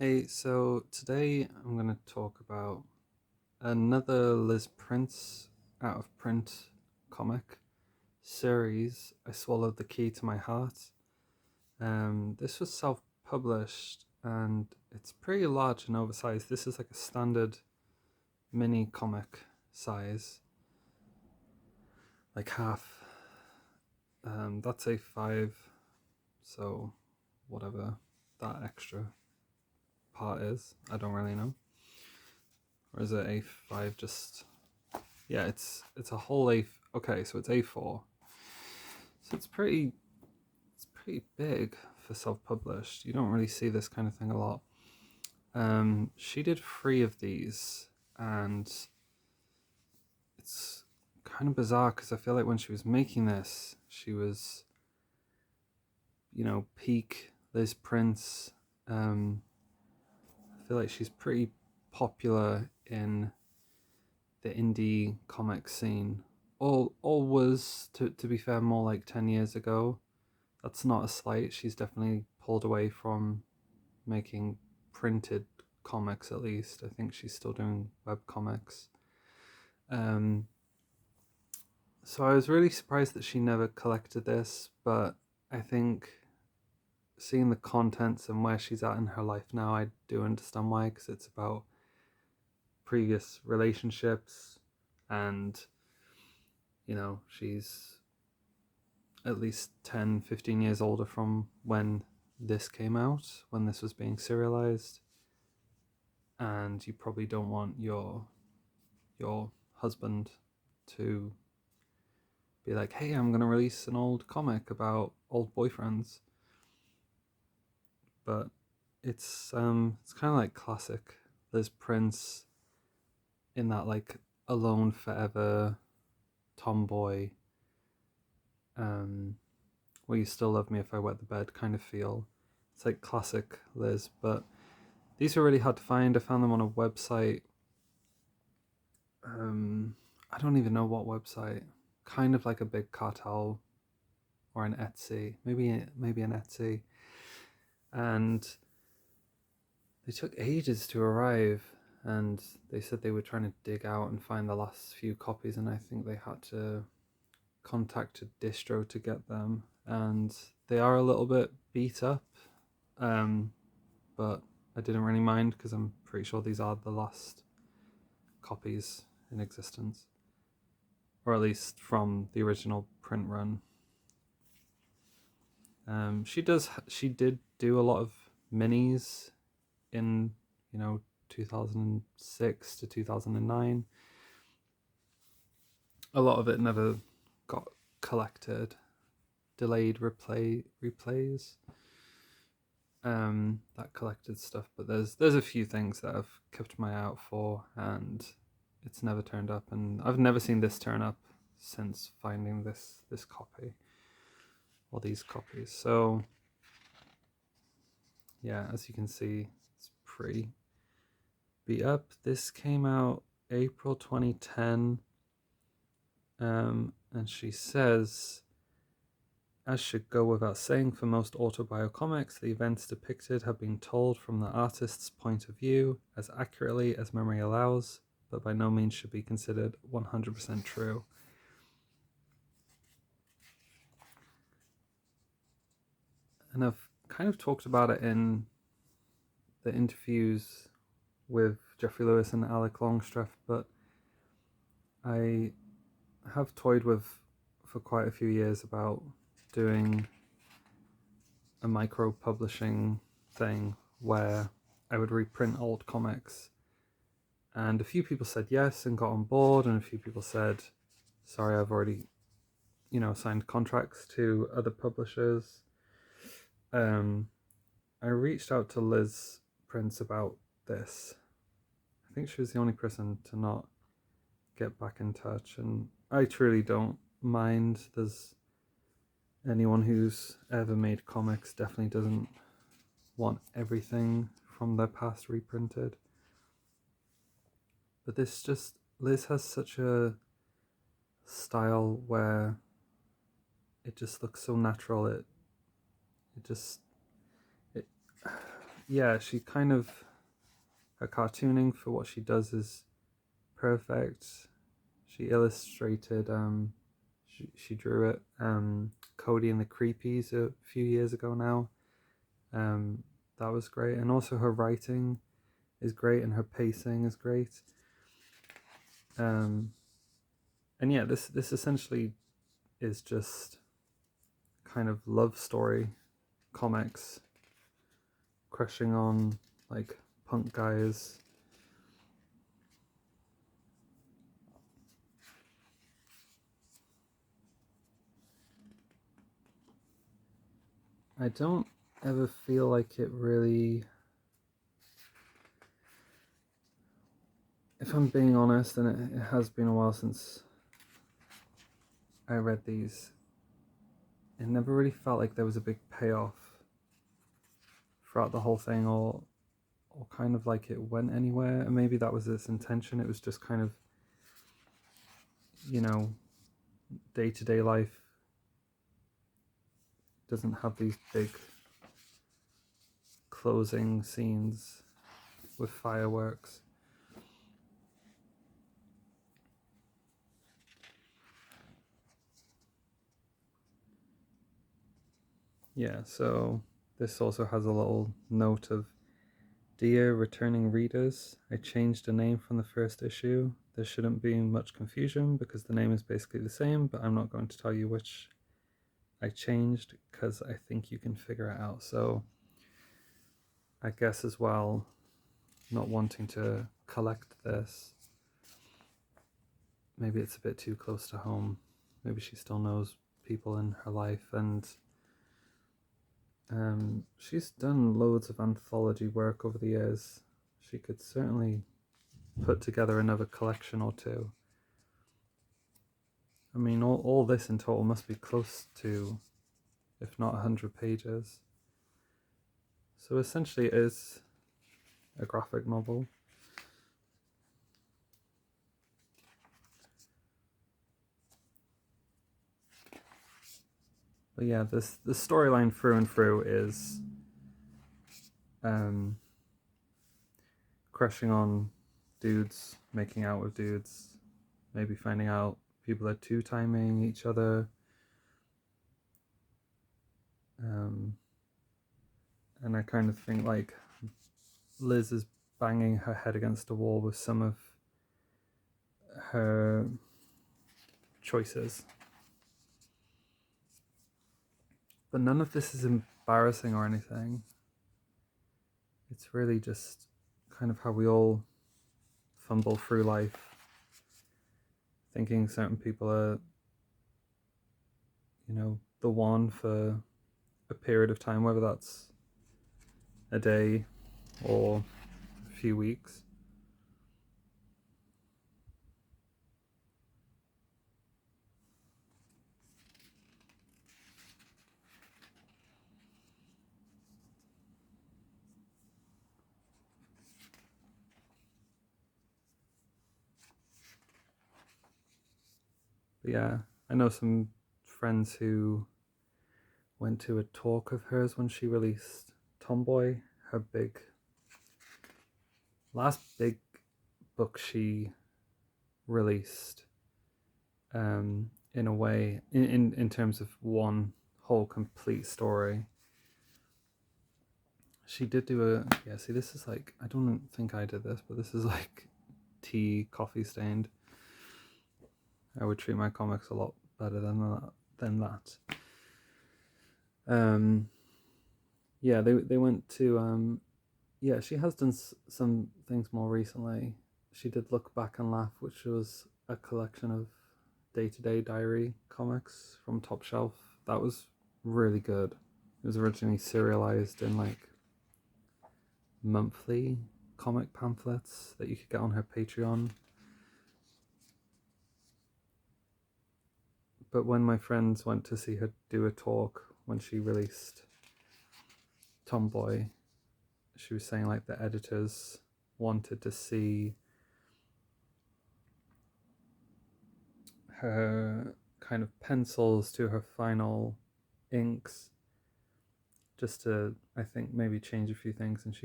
Hey, so today I'm going to talk about another Liz Prince out of print comic series, I Swallowed the Key to My Heart. This was self published and it's pretty large and oversized. This is like a standard mini comic size, like half. That's A5, so whatever that extra part is, I don't really know. Or is it A5 just. Yeah, it's a whole A. Okay, so it's A4. So it's pretty big for self-published. You don't really see this kind of thing a lot. She did 3 of these, and it's kind of bizarre because I feel like when she was making this, she was, peak Liz Prince. I feel like she's pretty popular in the indie comic scene. All was to be fair more like 10 years ago. That's not a slight. She's definitely pulled away from making printed comics, at least. I think she's still doing web comics. Um, so I was really surprised that she never collected this, but I think seeing the contents and where she's at in her life now, I do understand why, because it's about previous relationships and, she's at least 10, 15 years older from when this came out, when this was being serialized. And you probably don't want your husband to be like, "Hey, I'm going to release an old comic about old boyfriends." But it's kind of like classic Liz Prince in that like alone forever tomboy will you still love me if I wet the bed kind of feel. It's like classic Liz, but these were really hard to find. I found them on a website. I don't even know what website. Kind of like a big cartel or an Etsy, maybe an Etsy, and they took ages to arrive. And they said they were trying to dig out and find the last few copies, and I think they had to contact a distro to get them. And they are a little bit beat up, um, but I didn't really mind because I'm pretty sure these are the last copies in existence, or at least from the original print run. She did do a lot of minis in 2006 to 2009. A lot of it never got collected. Delayed replays. That collected stuff, but there's a few things that I've kept my eye out for, and it's never turned up, and I've never seen this turn up since finding this copy or these copies. So yeah, as you can see, it's pretty beat up. This came out April 2010, and she says, as should go without saying, for most autobiocomics, the events depicted have been told from the artist's point of view as accurately as memory allows, but by no means should be considered 100% true. And I've kind of talked about it in the interviews with Jeffrey Lewis and Alec Longstreth, but I have toyed with for quite a few years about doing a micro publishing thing where I would reprint old comics. And a few people said yes and got on board, and a few people said, sorry, I've already, signed contracts to other publishers. I reached out to Liz Prince about this. I think she was the only person to not get back in touch, and I truly don't mind. There's anyone who's ever made comics definitely doesn't want everything from their past reprinted. But Liz has such a style where it just looks so natural. It just it yeah, she kind of, her cartooning for what she does is perfect. She illustrated, she drew it, Cody and the Creepies a few years ago now. Um, that was great, and also her writing is great, and her pacing is great. Um, and yeah, this essentially is just kind of love story comics, crushing on like punk guys. I don't ever feel like it really, if I'm being honest, and it has been a while since I read these, it never really felt like there was a big payoff throughout the whole thing, or kind of like it went anywhere. And maybe that was its intention. It was just kind of, you know, day-to-day life doesn't have these big closing scenes with fireworks. Yeah, so this also has a little note of, "Dear returning readers, I changed the name from the first issue. There shouldn't be much confusion because the name is basically the same, but I'm not going to tell you which I changed because I think you can figure it out." So I guess as well, not wanting to collect this, maybe it's a bit too close to home. Maybe she still knows people in her life, and she's done loads of anthology work over the years. She could certainly put together another collection or two. I mean, all this in total must be close to, if not 100 pages. So essentially it is a graphic novel. But yeah, the storyline through and through is um, crushing on dudes, making out with dudes, maybe finding out people are two-timing each other. And I kind of think like Liz is banging her head against a wall with some of her choices. But none of this is embarrassing or anything. It's really just kind of how we all fumble through life, thinking certain people are, you know, the one for a period of time, whether that's a day or a few weeks. But yeah, I know some friends who went to a talk of hers when she released Tomboy, her last big book she released, in a way, in terms of one whole complete story. She did do a, yeah, see, this is like, I don't think I did this, but this is like tea coffee stained. I would treat my comics a lot better than that. Yeah, they went to, yeah, she has done some things more recently. She did Look Back and Laugh, which was a collection of day-to-day diary comics from Top Shelf. That was really good. It was originally serialized in like monthly comic pamphlets that you could get on her Patreon. But when my friends went to see her do a talk when she released Tomboy, she was saying like the editors wanted to see her kind of pencils to her final inks just to, I think, maybe change a few things, and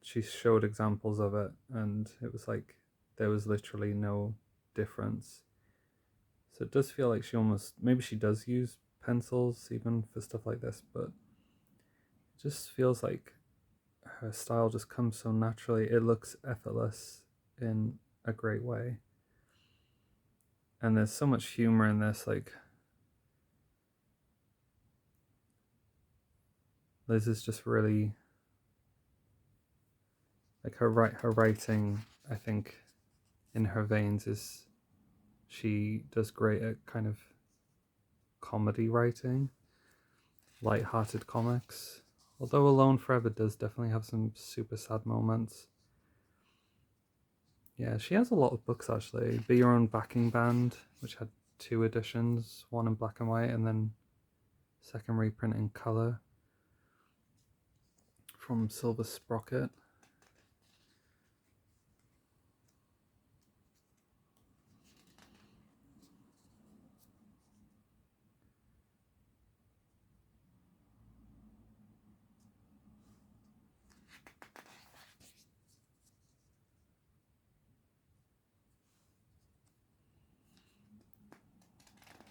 she showed examples of it, and it was like there was literally no difference. So it does feel like she almost, maybe she does use pencils even for stuff like this, but it just feels like her style just comes so naturally. It looks effortless in a great way. And there's so much humor in this. Like, Liz is just really, like, her writing, I think, in her veins is, she does great at kind of comedy writing, light-hearted comics. Although Alone Forever does definitely have some super sad moments. Yeah, she has a lot of books actually. Be Your Own Backing Band, which had 2 editions, one in black and white and then second reprint in colour from Silver Sprocket.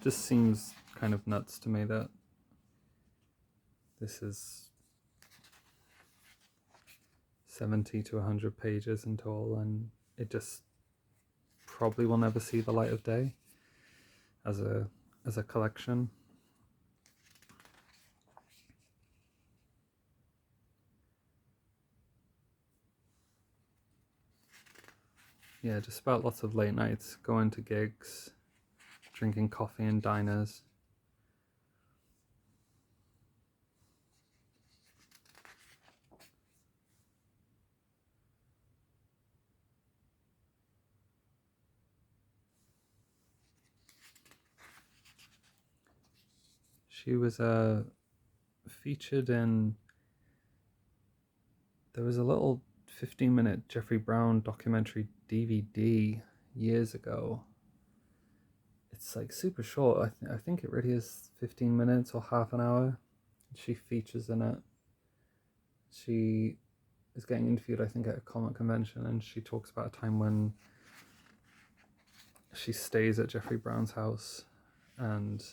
Just seems kind of nuts to me that this is 70 to 100 pages in total, and it just probably will never see the light of day as a collection. Yeah, just about lots of late nights, going to gigs, drinking coffee in diners. She was featured in, there was a little 15-minute Jeffrey Brown documentary DVD years ago. It's like super short. I think it really is 15 minutes or half an hour. She features in it. She is getting interviewed, I think, at a comic convention, and she talks about a time when she stays at Jeffrey Brown's house, and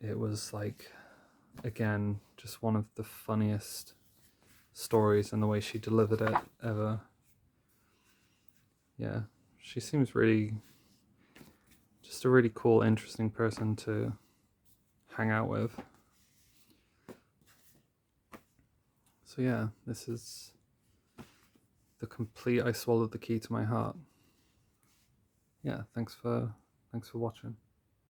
it was like, again, just one of the funniest stories, and the way she delivered it ever. Yeah, she seems really just a really cool, interesting person to hang out with. So yeah, this is the complete I Swallowed the Key to My Heart. Yeah, thanks for watching.